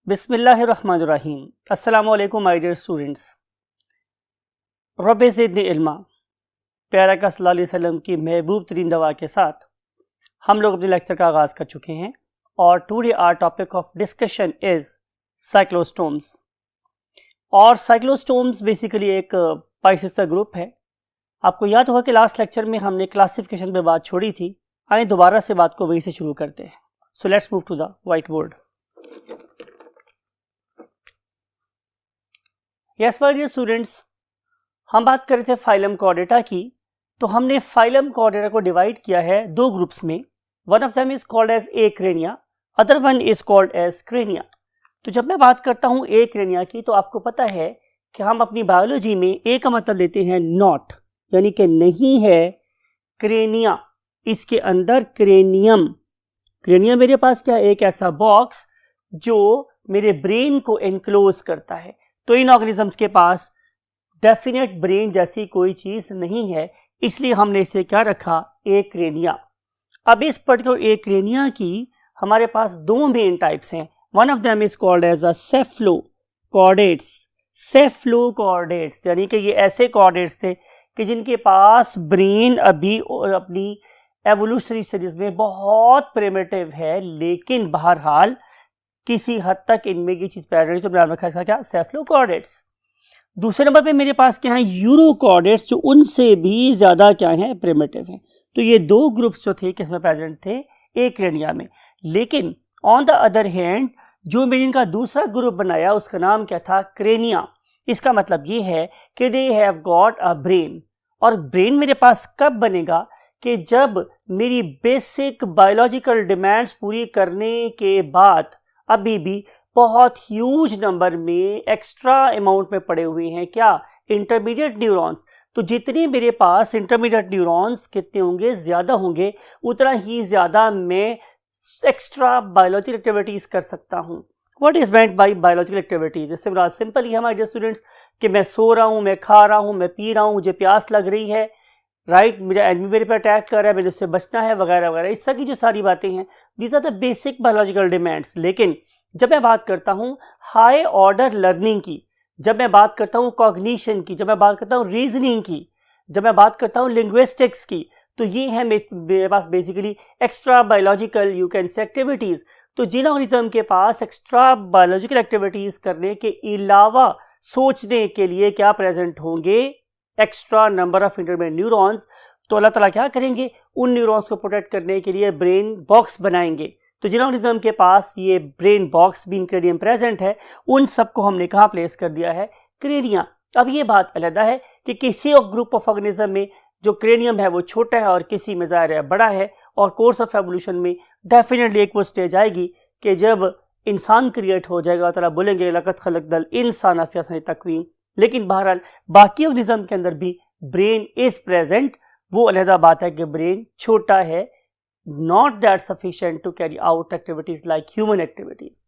बिस्मिल्लाहिर्रहमानिर्रहीम। अस्सलामुअलैकुम my dear students. रब्बे ज़िदनी इल्मा, प्यारा का सल्लल्लाहु अलैहि वसल्लम की महबूब तरीन दवा के साथ हम लोग अपने लेक्चर का आगाज़ कर चुके हैं और today our topic of discussion is cyclostomes. और साइक्लोस्टोम्स बेसिकली एक पाइसेस का ग्रुप है। आपको याद होगा कि लास्ट लेक्चर में हमने क्लासिफिकेशन पे बात छोड़ी थी। आइए दोबारा से बात को वहीं से शुरू करते हैं। So let's move to the white board. Yes my dear students, हम बात कर रहे थे फाइलम कॉर्डेटा की। तो हमने फाइलम कॉर्डेटा को डिवाइड किया है दो ग्रुप्स में। One of them is called as acrania, other one is called as crania. तो जब मैं बात करता हूं एक्रेनिया की, तो आपको पता है कि हम अपनी बायोलॉजी में ए का मतलब लेते हैं नॉट, यानी कि नहीं है। क्रेनिया, इसके अंदर क्रेनियम। क्रेनियम मेरे पास क्या है? एक ऐसा बॉक्स जो मेरे ब्रेन को एनक्लोज करता है। तो इन ऑर्गेनिजम्स के पास डेफिनेट ब्रेन जैसी कोई चीज नहीं है, इसलिए हमने इसे क्या रखा? एक्रेनिया। अब इस पर्टिकुलर एक्रेनिया की हमारे पास दो मेन टाइप्स हैं। One of them is called as a cephalochordates. Cephalochordates यानी कि ये ऐसे कॉर्डेट्स थे कि जिनके पास ब्रेन अभी और अपनी एवोल्यूशनरी स्टेजेस में बहुत प्रिमिटिव है, लेकिन बहरहाल किसी हद तक इनमें की चीज पैदा रही। तो नाम रखा इसका क्या? सेफ्लोकॉर्डेट्स। दूसरे नंबर पे मेरे पास क्या है? यूरोकॉर्डेट्स, जो उनसे भी ज्यादा क्या है? प्रिमिटिव हैं। तो ये दो ग्रुप्स जो थे किसमें प्रेजेंट थे? एक्रेनिया में। लेकिन ऑन द अदर हैंड जो मैंने इनका दूसरा ग्रुप बनाया उसका नाम क्या था? क्रेनिया। इसका मतलब ये है कि दे हैव गॉट अ ब्रेन। और ब्रेन मेरे पास कब बनेगा? कि जब मेरी बेसिक बायोलॉजिकल डिमांड्स पूरी करने के बाद अभी भी बहुत ह्यूज नंबर में एक्स्ट्रा अमाउंट में पड़े हुए हैं क्या? Intermediate neurons. तो जितने मेरे पास इंटरमीडिएट न्यूरॉन्स कितने होंगे? ज्यादा होंगे, उतना ही ज्यादा मैं एक्स्ट्रा बायोलॉजिकल एक्टिविटीज कर सकता हूं। What is meant by biological activities? इससे बड़ा सिंपल ही है हमारे स्टूडेंट्स कि मैं सो रहा हूं, मैं खा रहा हूं, मैं पी रहा हूं, मुझे प्यास लग रही है, राइट, मेरा एनिमी मेरे पे अटैक कर रहा है, मुझे उससे बचना है, वगैरह वगैरह। इस तरह की जो सारी बातें हैं, these are the basic biological demands. लेकिन जब मैं बात करता हूं हाई ऑर्डर लर्निंग की, जब मैं बात करता हूं कॉग्निशन की, जब मैं बात करता हूं रीजनिंग की, जब मैं बात करता हूं लिंग्विस्टिक्स की, तो ये है मेरे पास basically extra biological you can say activities. तो जिन ऑर्गेनिज्म के पास एक्स्ट्रा बायोलॉजिकल एक्टिविटीज करने के अलावा सोचने के लिए क्या प्रेजेंट होंगे? Extra number of intermediate neurons. तो अल्लाह ताला क्या करेंगे? उन न्यूरॉन्स को प्रोटेक्ट करने के लिए ब्रेन बॉक्स बनाएंगे। तो जिन ऑर्गेनिज्म के पास ये ब्रेन बॉक्स भी इंक्रेडियम प्रेजेंट है, उन सबको हमने कहाँ प्लेस कर दिया है? क्रेनिया। अब ये बात अलग है कि किसी ग्रुप ऑफ ऑर्गेनिज्म में जो क्रेनियम है वो छोटा है और किसी में ज़ाहिर है बड़ा है। और कोर्स ऑफ एवोल्यूशन में डेफिनेटली एक वो स्टेज आएगी कि जब इंसान क्रिएट हो जाएगा तो आप बोलेंगे लक़द खलक़नल इंसान फ़ी अहसनि तक़वीम। लेकिन बहरहाल बाकी ऑर्गेनिज्म के अंदर भी ब्रेन इज प्रेजेंट। वो अलहदा बात है कि ब्रेन छोटा है, not that sufficient to carry out activities like human activities,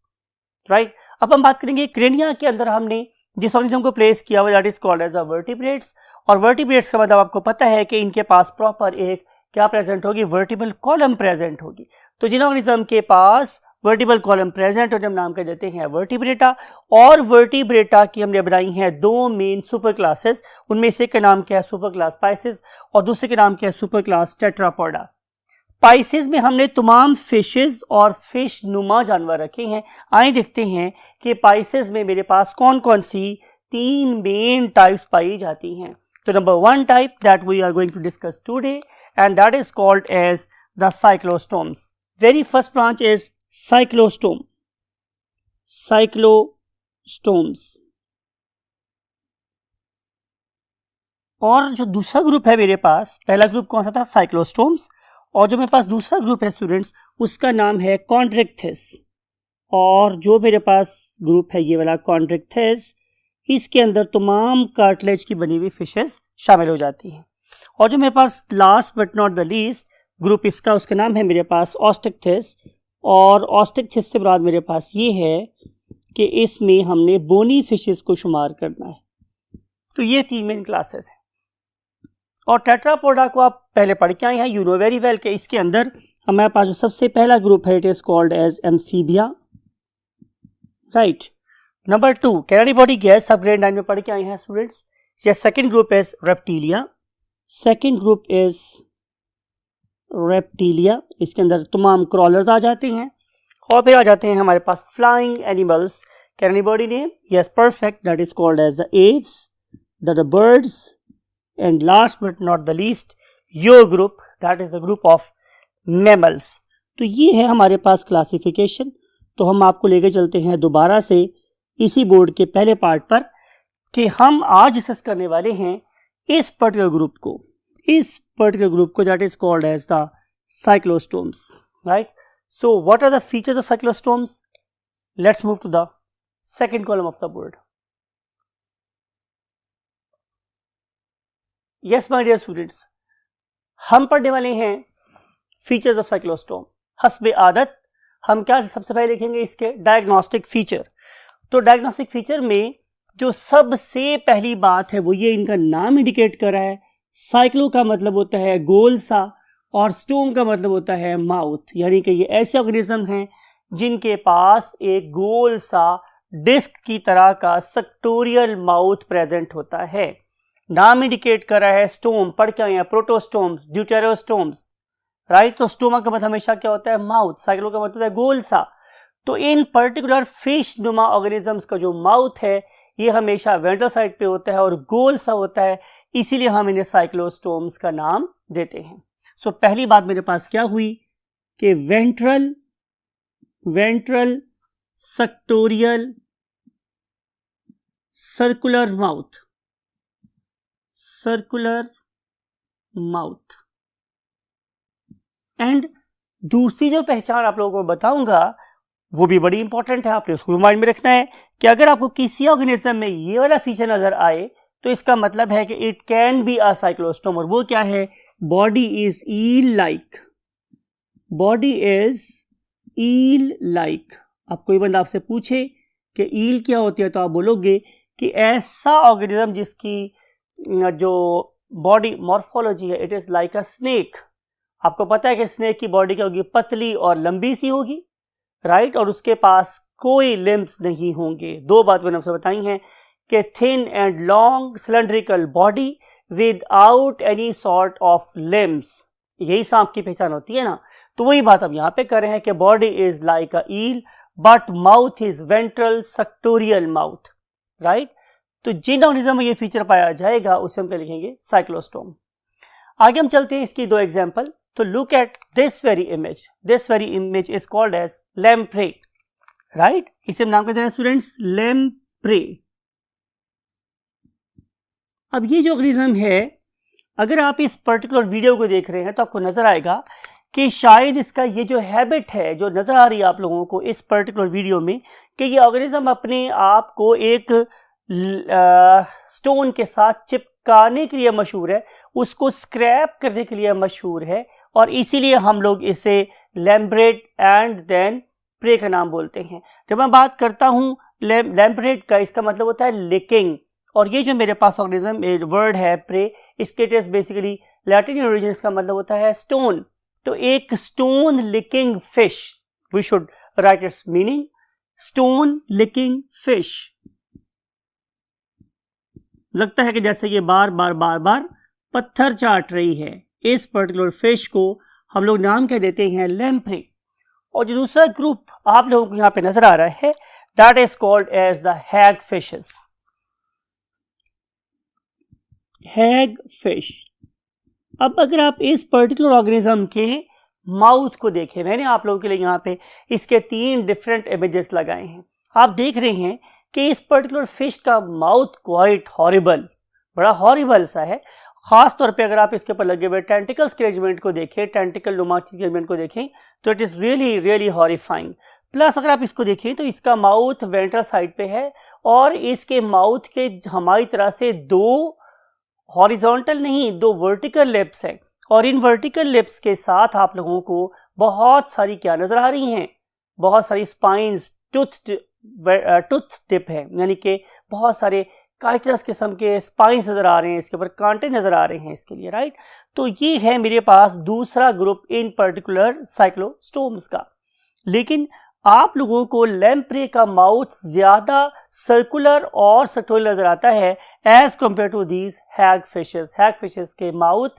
right? अब हम बात करेंगे क्रेनिया के अंदर हमने जिस ऑर्गेनिज्म को प्लेस किया हुआ that is called as a vertebrates. और वर्टिब्रेट्स का मतलब आपको पता है कि इनके पास प्रॉपर एक क्या प्रेजेंट होगी? वर्टिबल कॉलम प्रेजेंट होगी। तो जिन ऑर्गेनिज्म के पास वर्टिबल कॉलम प्रेजेंट हो, जब नाम कर देते हैं वर्टिब्रेटा। और वर्टिब्रेटा की हमने बनाई हैं दो मेन सुपर क्लासेस। उनमें से एक का नाम क्या है? सुपर क्लास पाइसेस, और दूसरे के नाम क्या है? Super class Tetrapoda. पाइसेस में हमने तमाम फिशेस और फिश नुमा जानवर रखे हैं। आइए देखते हैं कि पाइसेस में मेरे पास कौन कौन सी तीन मेन टाइप्स पाई जाती हैं। तो number one type that we are going to discuss today and that is called as the cyclostomes. Very first branch is cyclostome. Cyclostomes. और जो दूसरा ग्रुप है मेरे पास, पहला ग्रुप कौन सा था? साइक्लोस्टोम्स। और जो मेरे पास दूसरा ग्रुप है स्टूडेंट्स, उसका नाम है कॉन्ड्रिक्थिस। और जो मेरे पास ग्रुप है ये वाला कॉन्ड्रिक्थिस, इसके अंदर तमाम कार्टिलेज की बनी हुई फिशेस शामिल हो जाती हैं। और जो मेरे पास last but not the least group इसका, उसका नाम है मेरे पास ऑस्टिक्थिस। और ऑस्टिक्थिस से मुराद मेरे पास ये है कि इसमें हमने बोनी फिशेस को शुमार करना है। तो ये तीन मेन क्लासेस हैं। और टेट्रापोडा को आप पहले पढ़ के आए हैं, यू नो वेरी वेल कि इसके अंदर हमारे पास जो सबसे पहला ग्रुप है it is called as amphibia, right. Number 2 can anybody guess, सब ग्रेड 9 में पढ़ के आए हैं students. Yes, second group is reptilia, second group is reptilia. इसके अंदर तमाम क्रॉलर्स आ जाते हैं और फिर आ जाते हैं हमारे पास flying animals. Can anybody name? Yes, perfect, that is called as the aves, the birds, and last but not the least your group, that is the group of mammals. तो ये है हमारे पास क्लासिफिकेशन। तो हम आपको लेके चलते हैं दोबारा से इसी बोर्ड के पहले पार्ट पर कि हम आज डिस्कस करने वाले हैं इस पर्टिकुलर ग्रुप को that is called as the cyclostomes, right. So what are the features of cyclostomes? Let's move to the second column of the board. Yes my dear students, हम पढ़ने वाले हैं फीचर्स ऑफ साइक्लोस्टोम। हस्बे आदत हम क्या सबसे पहले लिखेंगे? इसके डायग्नोस्टिक फीचर। तो डायग्नोस्टिक फीचर में जो सबसे पहली बात है वो ये, इनका नाम इंडिकेट कर रहा है। साइक्लो का मतलब होता है गोल सा और स्टोम का मतलब होता है माउथ, यानी कि ये ऐसे ऑर्गेनिजम्स हैं जिनके पास एक गोल सा डिस्क की तरह का सेक्टोरियल माउथ प्रेजेंट होता है। नाम इंडिकेट कर रहा है स्टोम, पढ़ के आए हैं प्रोटोस्टोम्स, ड्यूटेरोस्टोम्स, राइट। तो स्टोमा का मतलब हमेशा क्या होता है? माउथ। साइक्लो का मतलब है गोल सा। तो इन पर्टिकुलर फिश नुमा ऑर्गेनिजम्स का जो माउथ है ये हमेशा वेंट्रल साइड पे होता है और गोल सा होता है, इसीलिए हम इन्हें साइक्लोस्टोम्स का नाम देते हैं। सो पहली बात मेरे पास क्या हुई कि ventral sectoral circular mouth. And दूसरी जो पहचान आप लोगों को बताऊंगा वो भी बड़ी इंपॉर्टेंट है, आपने उसको माइंड में रखना है कि अगर आपको किसी ऑर्गेनिज्म में ये वाला फीचर नजर आए तो इसका मतलब है कि it can be a cyclostome. और वो क्या है? Body is eel like. अब कोई बंदा आपसे पूछे कि ईल क्या होती है तो आप बोलोगे कि ऐसा ऑर्गेनिज्म जिसकी जो बॉडी मॉर्फोलॉजी है it is like a snake. आपको पता है कि स्नेक की बॉडी क्या होगी? पतली और लंबी सी होगी, राइट, और उसके पास कोई लिम्ब्स नहीं होंगे। दो बात मैंने आपसे बताई हैं कि thin and long cylindrical body without any sort of limbs, यही सांप की पहचान होती है ना। तो वही बात हम यहाँ पे कर रहे हैं कि body is like a eel but mouth is ventral suctorial mouth, right. तो जिन ऑर्गेनिज्म में ये फीचर पाया जाएगा उसे हम क्या लिखेंगे? साइक्लोस्टोम। आगे हम चलते हैं इसकी दो एग्जाम्पल। तो look at this very image is called as lamprey, right. इसे नाम कहते हैं स्टूडेंट्स लैम्प्रे। अब ये जो ऑर्गेनिज्म है, अगर आप इस पर्टिकुलर वीडियो को देख रहे हैं तो आपको नजर आएगा कि शायद इसका ये जो हैबिट है जो नजर आ रही है आप लोगों को इस पर्टिकुलर वीडियो में कि ये ऑर्गेनिज्म अपने आप को एक स्टोन के साथ चिपकाने के लिए मशहूर है, उसको स्क्रैप करने के लिए मशहूर है, और इसीलिए हम लोग इसे लैम्ब्रेट एंड देन प्रे का नाम बोलते हैं। जब मैं बात करता हूँ लैम्ब्रेट का, इसका मतलब होता है लिकिंग। और ये जो मेरे पास ऑर्गेनिज्म वर्ड है प्रे, इसके it is basically Latin origin, इसका मतलब होता है स्टोन। तो एक stone licking fish, we should write its meaning, stone licking fish. लगता है कि जैसे ये बार बार पत्थर चाट रही है। इस पर्टिकुलर फिश को हम लोग नाम क्या देते हैं? लैम्प्रे। और जो दूसरा ग्रुप आप लोगों को यहाँ पे नजर आ रहा है that is called as the hagfishes. Hagfish. अब अगर आप इस पर्टिकुलर ऑर्गेनिज्म के माउथ को देखें, मैंने आप लोगों के लिए यहाँ पे इसके 3 डिफरेंट इमेजेस लगाए हैं। आप देख रहे हैं कि इस पर्टिकुलर फिश का माउथ क्वाइट हॉरिबल, बड़ा हॉरिबल सा है। खास तौर पे अगर आप इसके ऊपर लगे हुए टेंटिकल्स के अरेंजमेंट को देखें, टेंटिकल नुमा के अरेंजमेंट को देखें तो it is really horrifying. Plus अगर आप इसको देखें तो इसका माउथ वेंट्रल साइड पे है और इसके माउथ के हमारी तरह से 2 हॉरिजॉन्टल नहीं 2 वर्टिकल लिप्स हैं, और इन वर्टिकल लिप्स के साथ आप लोगों को बहुत सारी क्या नजर आ रही हैं? बहुत सारी स्पाइंस, टूथ टिप है, यानी कि बहुत सारे काइटरस किस्म के स्पाइंस नजर आ रहे हैं, इसके ऊपर कांटे नजर आ रहे हैं इसके लिए, राइट। तो ये है मेरे पास दूसरा ग्रुप इन पर्टिकुलर साइक्लोस्टोम्स का। लेकिन आप लोगों को लैम्प्रे का माउथ ज्यादा सर्कुलर और सर्कुलर नजर आता है as compare to these hagfishes. Hagfishes के माउथ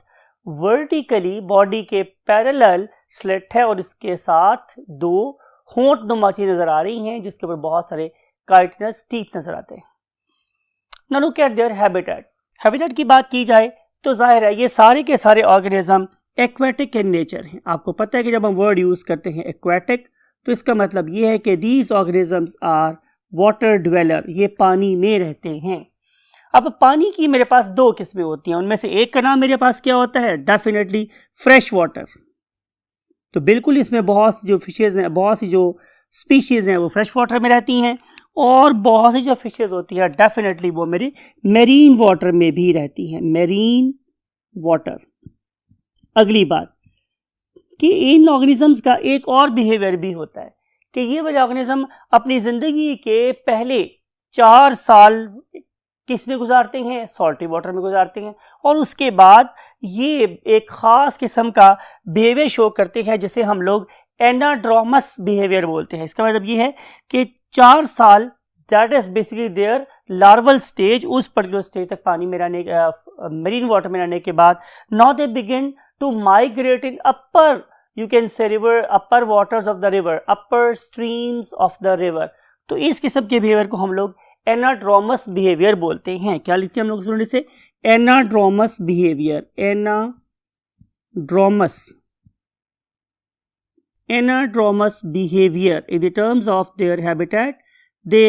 वर्टिकली बॉडी के पैरेलल स्लिट है और इसके साथ दो होंठ नुमा चीजें नजर आ रही हैं जिसके ऊपर बहुत सारे काइटिनस टीथ नजर आते हैं। Now look at their habitat. Habitat की बात की जाए तो जाहिर है ये सारे के सारे ऑर्गेनिज्म एक्वेटिक इन नेचर हैं। आपको पता है कि जब हम वर्ड यूज करते हैं एक्वेटिक तो इसका मतलब ये है कि these organisms are water dweller, ये पानी में रहते हैं। अब पानी की मेरे पास दो किस्में होती हैं, उनमें से एक का नाम मेरे पास क्या होता है, डेफिनेटली फ्रेश वाटर। तो बिल्कुल इसमें बहुत सी जो फिशेज हैं, बहुत सी जो स्पीशीज हैं वो फ्रेश वाटर में रहती हैं और बहुत सी जो फिशेज होती है डेफिनेटली वो मेरे मेरीन वाटर में भी रहती हैं, मेरीन वाटर। अगली बात कि इन ऑर्गेनिजम्स का एक और बिहेवियर भी होता है कि ये वाले ऑर्गेनिज्म अपनी ज़िंदगी के पहले 4 साल किस में गुजारते हैं, सॉल्टी वाटर में गुजारते हैं और उसके बाद ये एक ख़ास किस्म का बिहेवियर शो करते हैं जिसे हम लोग एनाड्रोमस बिहेवियर बोलते हैं। इसका मतलब ये है कि 4 साल that is basically their larval stage, उस पर्टिकुलर स्टेज तक पानी में रहने मरीन वाटर में रहने के बाद now they begin to migrate in upper, you can say river, upper waters of the river, upper streams of the river। तो इस किस्म के बिहेवियर को हम लोग एनाड्रोमस बिहेवियर बोलते हैं। क्या लिखते हैं हम लोग सुनने से, anadromous behaviour, anadromous behaviour in the terms of their habitat, they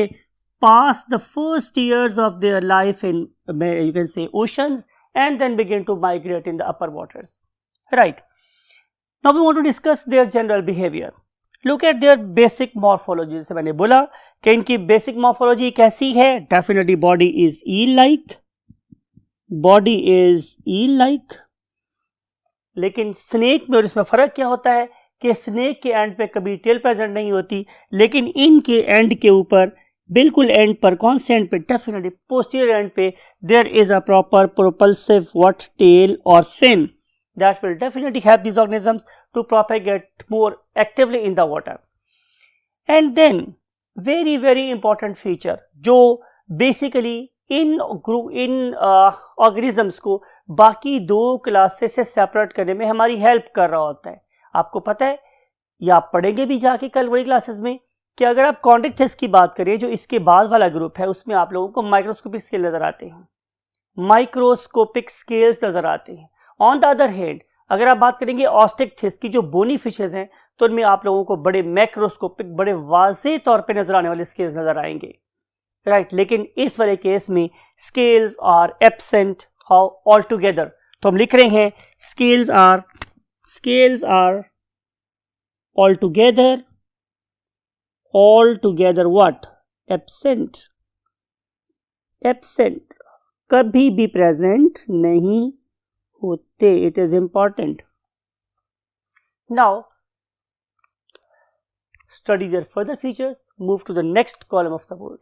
pass the first years of their life in, you can say, oceans and then begin to migrate in the upper waters, right? Now we want to discuss their general behavior. Look at their basic morphology। जैसे मैंने बोला कि इनकी basic morphology कैसी है, definitely body is eel like, body is eel like. लेकिन snake में और इसमें फर्क क्या होता है कि स्नेक के एंड पे कभी टेल प्रेजेंट नहीं होती, लेकिन इनके एंड के ऊपर बिल्कुल एंड पर, कौन से एंड पे, डेफिनेटली पोस्टीरियर एंड पे there is a proper propulsive what tail और fin that will definitely help these organisms to propagate more actively in the water। And then very important feature जो basically इन organisms को बाकी दो classes से separate करने में हमारी हेल्प कर रहा होता है। आपको पता है या आप पढ़ेंगे भी जाके कल बड़ी क्लासेस में कि अगर आप कॉन्ड्रिक्थिस की बात करें जो इसके बाद वाला ग्रुप है उसमें आप लोगों को माइक्रोस्कोपिक स्केल नजर आते हैं, माइक्रोस्कोपिक स्केल्स नजर आते हैं। ऑन द अदर हैंड अगर आप बात करेंगे ऑस्टिकथिस की जो बोनी फिशेज हैं तो उनमें आप लोगों को बड़े मैक्रोस्कोपिक, बड़े वाज़ेह तौर पे नजर आने वाले स्केल्स नजर आएंगे, राइट। लेकिन इस वाले केस में scales are absent how altogether. तो हम लिख रहे हैं scales are altogether what, absent, कभी भी प्रेजेंट नहीं होते। It is important. Now study their further features, move to the next column of the board.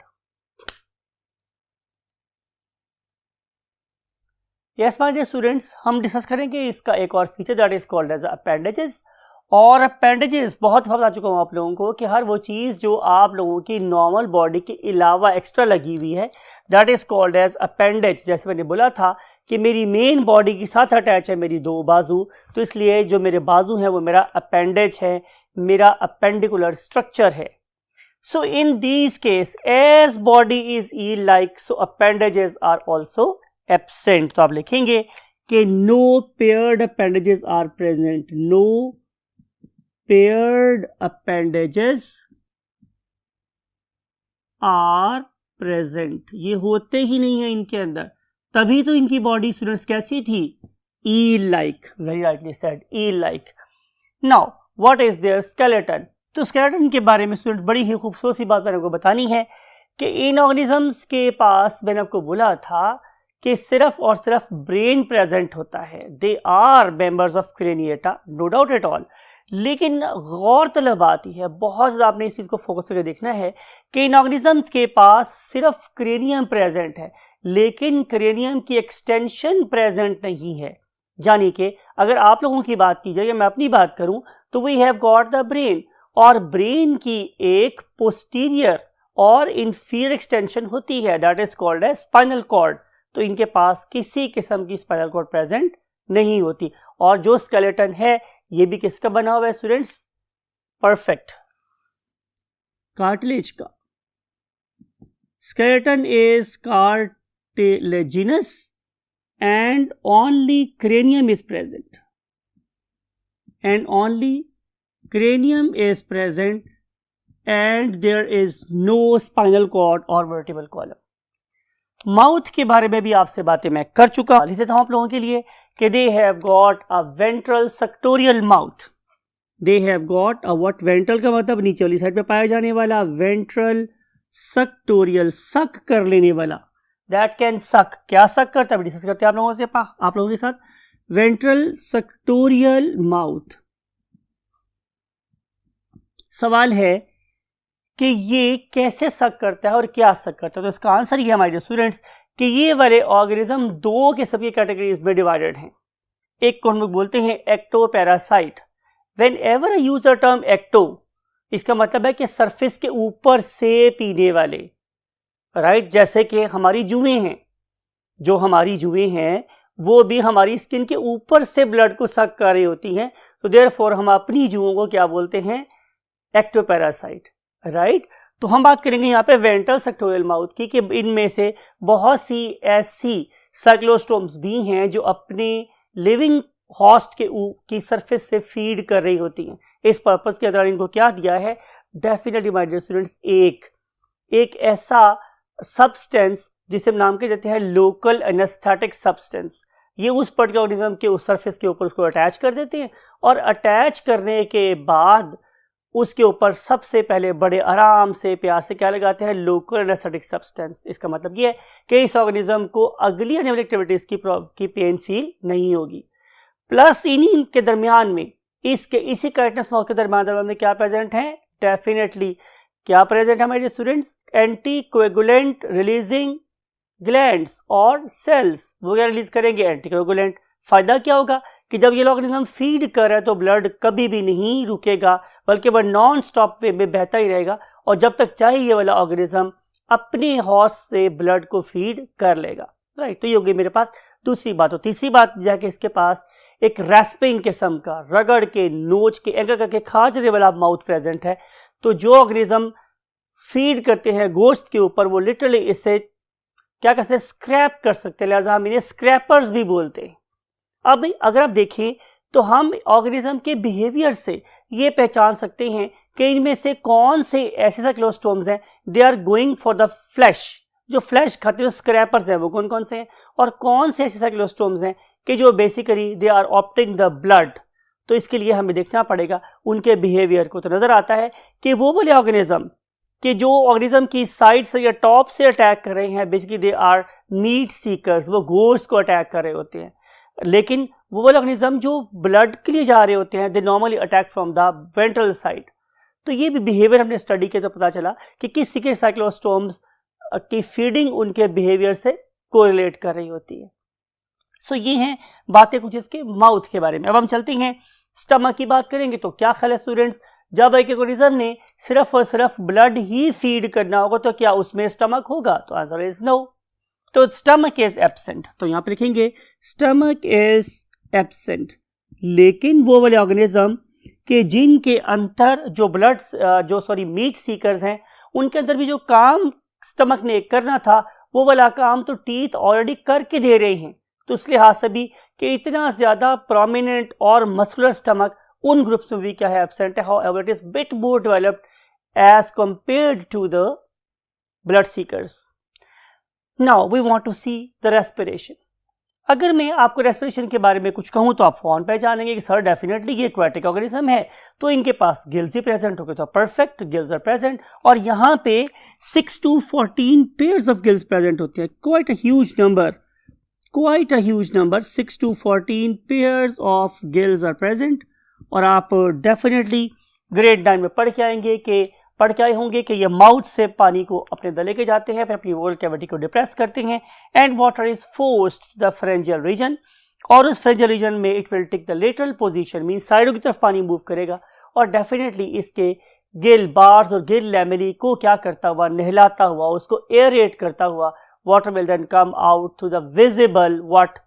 Yes my dear students, हम डिस्कस करेंगे इसका एक और feature that is called as appendages. और अपेंडेजेस बहुत बता चुका हूँ आप लोगों को कि हर वो चीज़ जो आप लोगों की नॉर्मल बॉडी के अलावा एक्स्ट्रा लगी हुई है that is called as appendage. जैसे मैंने बोला था कि मेरी मेन बॉडी के साथ अटैच है मेरी दो बाजू, तो इसलिए जो मेरे बाजू हैं वो मेरा अपेंडेज है, मेरा अपेंडिकुलर स्ट्रक्चर है। So in these case as body is eel like, so appendages are also absent. तो आप लिखेंगे कि no paired appendages are present, no paired appendages are present। ये होते ही नहीं है इनके अंदर, तभी तो इनकी बॉडी स्टूडेंट्स कैसी थी, eel like, very rightly said, eel like। now what is their skeleton? तो skeleton के बारे में स्टूडेंट बड़ी ही खूबसूरत सी बात मैंने आपको बतानी है कि इन ऑर्गेनिजम्स के पास मैंने आपको बोला था कि सिर्फ और सिर्फ ब्रेन प्रेजेंट होता है। They are members of craniata, no doubt at all. लेकिन गौर तलब आती है, बहुत ज़्यादा आपने इस चीज़ को फोकस करके देखना है कि इन ऑर्गेनिजम्स के पास सिर्फ क्रेनियम प्रेजेंट है लेकिन क्रेनियम की एक्सटेंशन प्रेजेंट नहीं है। यानी कि अगर आप लोगों की बात की जाए या मैं अपनी बात करूं तो we have got the brain और ब्रेन की एक पोस्टीरियर और इंफीरियर एक्सटेंशन होती है, that is called as spinal cord. तो इनके पास किसी किस्म की स्पाइनल कॉर्ड प्रेजेंट नहीं होती। और जो स्केलेटन है ये भी किसका बना हुआ है स्टूडेंट्स? परफेक्ट, कार्टिलेज का। Skeleton is cartilaginous and only cranium is present, and only cranium is present, and there is no spinal cord or vertebral column. Mouth के बारे में भी आपसे बातें मैं कर चुका हूं। लिख देता हूं आप लोगों के लिए कि they have got a ventral suctorial mouth. They have got a what? Ventral का मतलब नीचे वाली साइड पे पाया जाने वाला, ventral suctorial, सक कर लेने वाला। That can suck, क्या सक करता है डिस्कस करते हैं आप लोगों के साथ। Ventral सक्टोरियल mouth. सवाल है कि ये कैसे सक करता है और क्या सक करता है। तो इसका आंसर ये हमारे स्टूडेंट्स कि ये वाले ऑर्गेनिज्म दो किस्म की कैटेगरीज में डिवाइडेड हैं। एक को हम लोग बोलते हैं ecto parasite. Whenever I use the term ecto, इसका मतलब है कि सरफेस के ऊपर से पीने वाले, राइट जैसे कि हमारी जुएं हैं, जो हमारी जुएं हैं वो भी हमारी स्किन के ऊपर से ब्लड को सक कर रही होती हैं। तो देयरफॉर हम अपनी जुओं को क्या बोलते हैं? Ectoparasite, right. तो हम बात करेंगे यहाँ पे वेंट्रल सेक्टोरियल माउथ की कि इनमें से बहुत सी ऐसी साइक्लोस्टोम्स भी हैं जो अपने लिविंग हॉस्ट की सरफेस से फीड कर रही होती हैं। इस पर्पस के दौरान इनको क्या दिया है? डेफिनेटली माय डियर स्टूडेंट्स एक ऐसा सब्सटेंस जिसे हम नाम के देते हैं लोकल एनेस्थेटिक सब्सटेंस। ये उस पर्टिकुलर ऑर्गेनिज्म के उस सरफेस के ऊपर उसको अटैच कर देते हैं और अटैच करने के बाद उसके ऊपर सबसे पहले बड़े आराम से प्यार से क्या लगाते हैं? Local anaesthetic substance. इसका मतलब ये है कि इस ऑर्गेनिज्म को अगली आने वाली एक्टिविटीज की पेन फील नहीं होगी। प्लस इन्हीं के दरमियान में इसी काइटनस माउथ के दरमियान में क्या प्रेजेंट है? डेफिनेटली क्या प्रेजेंट है हमारे students? Anti coagulant releasing glands और सेल्स। वो क्या रिलीज करेंगे? Anti coagulant. फायदा क्या होगा कि जब ये ऑर्गेनिज्म फीड कर रहा है तो ब्लड कभी भी नहीं रुकेगा, बल्कि वह नॉन स्टॉप वे में बहता ही रहेगा और जब तक चाहे ये वाला ऑर्गेनिज्म अपने हॉस्ट से ब्लड को फीड कर लेगा, राइट। तो ये होगी मेरे पास दूसरी बात। और तीसरी बात जाके इसके पास एक रैस्पिंग किस्म का, रगड़ के, नोच के, एंकर करके खाजने वाला माउथ प्रेजेंट है। तो जो ऑर्गेनिज्म फीड करते हैं गोश्त के ऊपर वो लिटरली इससे क्या करते हैं? स्क्रैप कर सकते हैं, लिहाजा हम इन्हें स्क्रैपर्स भी बोलते हैं। अब अगर आप देखें तो हम ऑर्गेनिज्म के बिहेवियर से ये पहचान सकते हैं कि इनमें से कौन से ऐसे साइक्लोस्टोम्स हैं they are going for the flesh, जो फ्लैश खाते हैं, स्क्रैपर्स हैं वो कौन कौन से हैं, और कौन से ऐसे साइक्लोस्टोम्स हैं कि जो basically they are opting the blood. तो इसके लिए हमें देखना पड़ेगा उनके बिहेवियर को। तो नजर आता है कि वो वाले ऑर्गेनिज्म कि जो ऑर्गेनिज्म की साइड से या टॉप से अटैक कर रहे हैं, basically they are meat seekers, वो गोश्त को अटैक कर रहे होते हैं। लेकिन वो वाले ऑर्गेनिज्म जो ब्लड के लिए जा रहे होते हैं they normally attack from the ventral side. तो ये भी बिहेवियर हमने स्टडी किया तो पता चला कि किसी के साइक्लोस्टोम्स की फीडिंग उनके बिहेवियर से कोरिलेट कर रही होती है। सो ये हैं बातें कुछ इसके माउथ के बारे में। अब हम चलते हैं स्टमक की बात करेंगे। तो क्या ख्याल है स्टूडेंट्स, जब एक ऑर्गेनिज्म ने सिर्फ और सिर्फ ब्लड ही फीड करना होगा तो क्या उसमें स्टमक होगा? तो आंसर इज नो। तो स्टमक इज एब्सेंट। तो यहां पर लिखेंगे स्टमक इज एब्सेंट। लेकिन वो वाले ऑर्गेनिज्म के जिनके अंदर जो मीट सीकर्स हैं उनके अंदर भी जो काम स्टमक ने करना था वो वाला काम तो टीथ ऑलरेडी करके दे रहे हैं। तो इस लिहाज से भी कि इतना ज्यादा प्रोमिनेंट और मस्कुलर स्टमक उन ग्रुप्स में भी क्या है? एब्सेंट है। However it is bit more developed as compared to the blood seekers. Now we want to see the respiration. अगर मैं आपको रेस्पिरेशन के बारे में कुछ कहूं तो आप फौरन पहचानेंगे कि सर डेफिनेटली ये एक्वाटिक ऑर्गेनिज्म है तो इनके पास गिल्स ही प्रेजेंट होंगे। तो परफेक्ट, गिल्स आर प्रेजेंट और यहाँ पे 6 to 14 pairs of gills present होते हैं। Quite a huge number 6 to 14 pairs of gills are present. और आप डेफिनेटली ग्रेड 9 में पढ़ के आए होंगे कि ये माउथ से पानी को अपने अंदर लेके जाते हैं, अपनी ओरल कैविटी को डिप्रेस करते हैं and water is forced the pharyngeal region. और उस फ्रेंजियल रीजन में it will take the lateral position, mean साइडों की तरफ पानी मूव करेगा और डेफिनेटली इसके गिल बार्स और गिल लैमेली को क्या करता हुआ, नहलाता हुआ, उसको एयरेट करता हुआ water will then come out through the visible what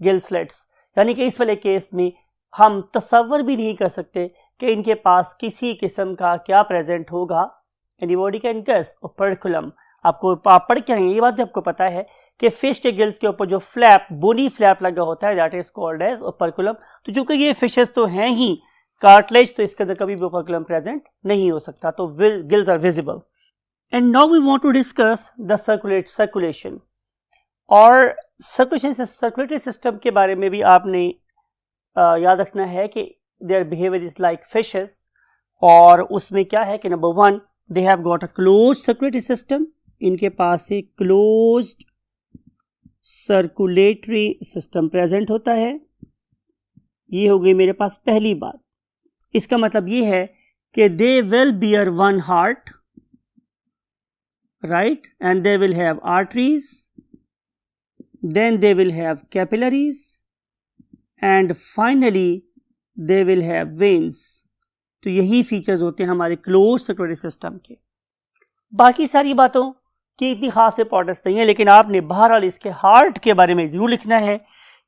gill slits. यानी कि इस वाले केस में हम तसव्वुर भी नहीं कर सकते कि इनके पास किसी किस्म का क्या प्रेजेंट होगा। Anybody can guess. ओपर्कुलम, आपको आप पढ़ के आएंगे, ये बात आपको पता है कि फिश के गिल्स के ऊपर जो फ्लैप, बोनी फ्लैप लगा होता है, दैट इज कॉल्ड एज ओपर्कुलम। तो चूंकि ये फिशेस तो हैं ही कार्टिलेज, तो इसके अंदर कभी भी ओपर्कुलम प्रेजेंट नहीं हो सकता, तो gills are visible. And now we want to discuss the circulation. और सर्कुलेटरी सिस्टम के बारे में भी आपने याद रखना है कि their behaviour is like fishes. और उसमें क्या है कि number 1, they have got a closed circulatory system. इनके पास एक क्लोज्ड सर्कुलेटरी सिस्टम प्रेजेंट होता है। ये हो गई मेरे पास पहली बात। इसका मतलब ये है कि they will bear one heart, right, and they will have arteries, then they will have capillaries, and finally they will have veins. तो यही फीचर्स होते हैं हमारे क्लोज सर्कुलेटरी सिस्टम के। बाकी सारी बातों की इतनी खास इंपॉर्टेंस नहीं है, लेकिन आपने बहरहाल इसके हार्ट के बारे में जरूर लिखना है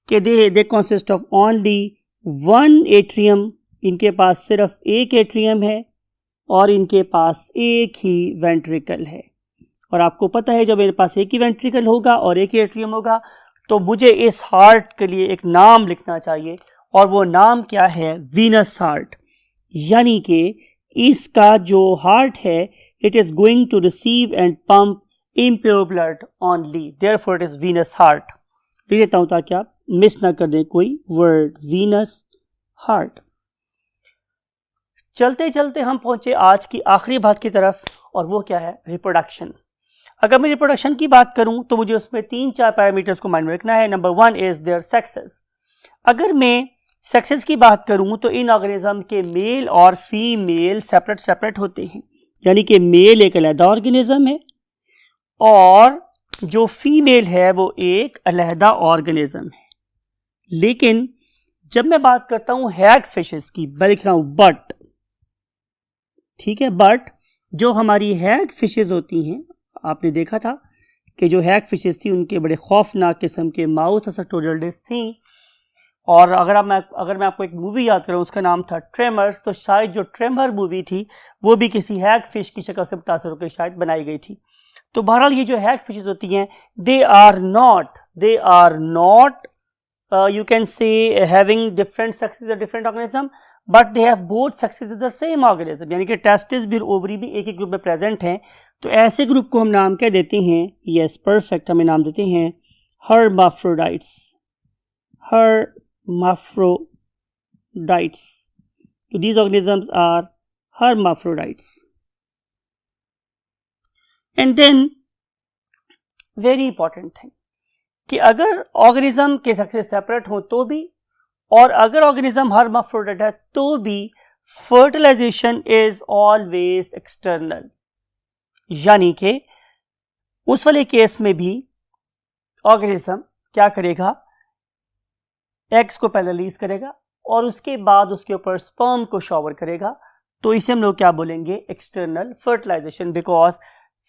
कि they consist of only one atrium. इनके पास सिर्फ एक एट्रियम है और इनके पास एक ही वेंट्रिकल है। और आपको पता है जब मेरे पास एक ही वेंट्रिकल होगा और एक ही एट्रियम होगा तो मुझे इस हार्ट के लिए एक नाम लिखना चाहिए, और वो नाम क्या है? Venous heart. यानी कि इसका जो हार्ट है, it is going to receive and pump impure blood only, therefore it is venous heart। लिख देता हूं ताकि आप मिस ना कर दें कोई वर्ड, venous heart। चलते चलते हम पहुंचे आज की आखिरी बात की तरफ, और वो क्या है? रिप्रोडक्शन। अगर मैं रिप्रोडक्शन की बात करूं तो मुझे उसमें 3-4 पैरामीटर्स को माइंड में रखना है। Number 1 is their sexes. अगर मैं सेक्सेस की बात करूं तो इन ऑर्गेनिज्म के मेल और फीमेल सेपरेट होते हैं। यानी कि मेल एक अलहदा ऑर्गेनिज्म है और जो फीमेल है वो एक अलहदा ऑर्गेनिज्म है। लेकिन जब मैं बात करता हूं हैग फिशेस की, मैं लिख रहा हूं बट, ठीक है, बट जो हमारी हैग फिशेस होती हैं, आपने देखा था कि जो हैग फिशेस थी उनके बड़े खौफनाक किस्म के माउथ टोटल डिस्क थी। और अगर मैं आपको एक मूवी याद करूं, उसका नाम था ट्रेमर्स, तो शायद जो ट्रेमर मूवी थी वो भी किसी हैग फिश की शक्ल से मुतासर होकर शायद बनाई गई थी। तो बहरहाल ये जो हैग फिशेस होती हैं, they are not you can say having different sexes or different organism, but they have both sexes in the same organism। यानी कि टेस्टिस भी ओवरी भी एक ही ग्रुप में प्रेजेंट हैं। तो ऐसे ग्रुप को हम नाम क्या देते हैं? यस, परफेक्ट, हमें नाम देते हैं hermaphrodites। तो these organisms are hermaphrodites। and then very important thing कि अगर ऑर्गेनिज्म के सेक्सेस सेपरेट हो तो भी, और अगर ऑर्गेनिज्म हर्माफ्रोडाइट है तो भी, फर्टिलाइजेशन इज ऑलवेज एक्सटर्नल। यानी कि उस वाले केस में भी ऑर्गेनिज्म क्या करेगा? एग्स को पहले रिलीज करेगा और उसके बाद उसके ऊपर स्पर्म को शॉवर करेगा। तो इसे हम लोग क्या बोलेंगे? External fertilisation, because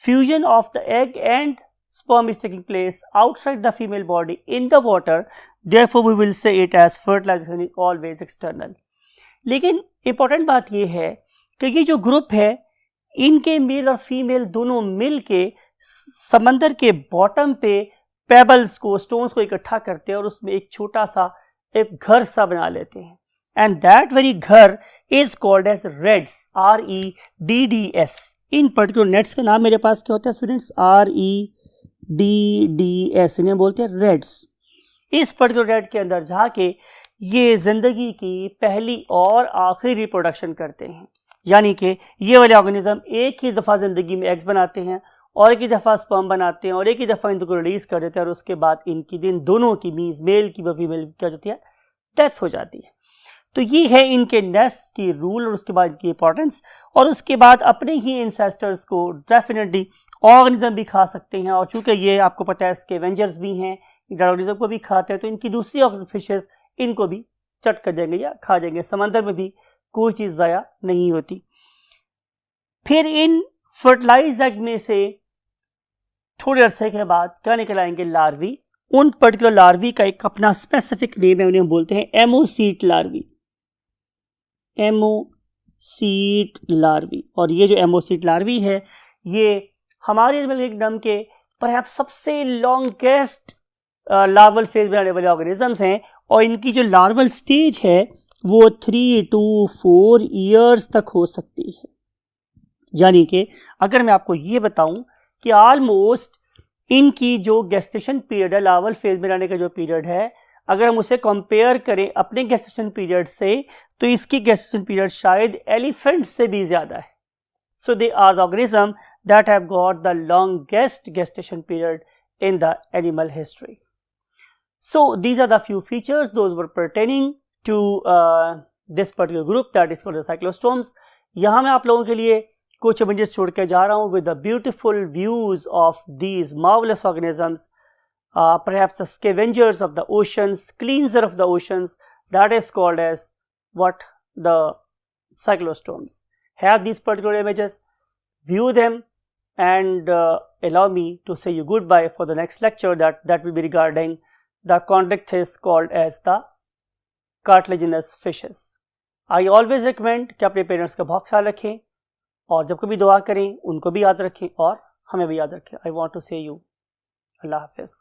fusion of the egg and sperm is taking place outside the female body in the water, therefore we will say it as fertilization is always external। लेकिन important बात यह है कि ये जो ग्रुप है, इनके mail और फीमेल दोनों मिल के समंदर के बॉटम पे पेबल्स को, स्टोन्स को इकट्ठा करते हैं और उसमें एक छोटा सा एक घर सा बना लेते हैं। एंड दैट वेरी घर is called as redds, REDDS। इन पर्टिकुलर नेट्स का नाम मेरे पास क्या होता है स्टूडेंट्स? REDDS, इन्हें बोलते हैं रेड्स। इस पर्टिकुलर रेड के अंदर जाके ये जिंदगी की पहली और आखिरी रिप्रोडक्शन करते हैं। यानी कि ये वाले ऑर्गेनिज्म एक ही दफ़ा ज़िंदगी में एग्स बनाते हैं और एक ही दफ़ा स्पर्म बनाते हैं और एक ही दफ़ा इनको रिलीज कर देते हैं, और उसके बाद इनकी दिन दोनों की मीन्स मेल की व फीमेल क्या होती है? डेथ हो जाती है। तो ये है इनके नेस्ट की रूल और उसके बाद इनकी इंपॉर्टेंस। और उसके बाद अपने ही इंसेस्टर्स को डेफिनेटली ऑर्गेनिज्म भी खा सकते हैं, और चूंकि ये आपको पता है स्कैवेंजर्स भी हैं, ऑर्गेनिज्म को भी खाते हैं, तो इनकी दूसरी फिशेस इनको भी चट कर देंगे या खा जाएंगे। समंदर में भी कोई चीज़ ज़ाया नहीं होती। फिर इन फर्टिलाइज एग में से थोड़े अरसे के बाद क्या निकल आएंगे? लार्वी। उन पर्टिकुलर लार्वी का एक अपना स्पेसिफिक नेम है, उन्हें बोलते हैं एमोसीट लार्वी। एमोसीट लार्वी। और ये जो एमोसीट लार्वी है ये हमारे एनिमल किंगडम के परहैप्स सबसे लॉन्गेस्ट लार्वल फेज में आने वाले ऑर्गेनिजम्स हैं, और इनकी जो लार्वल स्टेज है वो 3 to 4 ईयर्स तक हो सकती है। यानी कि अगर मैं आपको ये बताऊं कि ऑलमोस्ट इनकी जो गेस्टेशन पीरियड है, लार्वल फेज में आने का जो पीरियड है, अगर हम उसे कंपेयर करें अपने गेस्टेशन पीरियड से, तो इसकी गेस्टेशन पीरियड शायद एलिफेंट से भी ज्यादा है। So they are the organism that have got the longest gestation period in the animal history. So these are the few features those were pertaining to this particular group that is called the cyclostomes. यहाँ मैं आप लोगों के लिए कुछ images छोड़ के जा रहा हूँ with the beautiful views of these marvelous organisms, perhaps the scavengers of the oceans, cleanser of the oceans, that is called as what? The cyclostomes. Have these particular images, view them, and allow me to say you goodbye for the next lecture that will be regarding the chondrichthyes called as the cartilaginous fishes. I always recommend कि अपने parents का बहुत ख्याल रखें, और जब कभी दुआ करें उनको भी याद रखें और हमें भी याद रखें. I want to say you अल्लाह हाफिज़.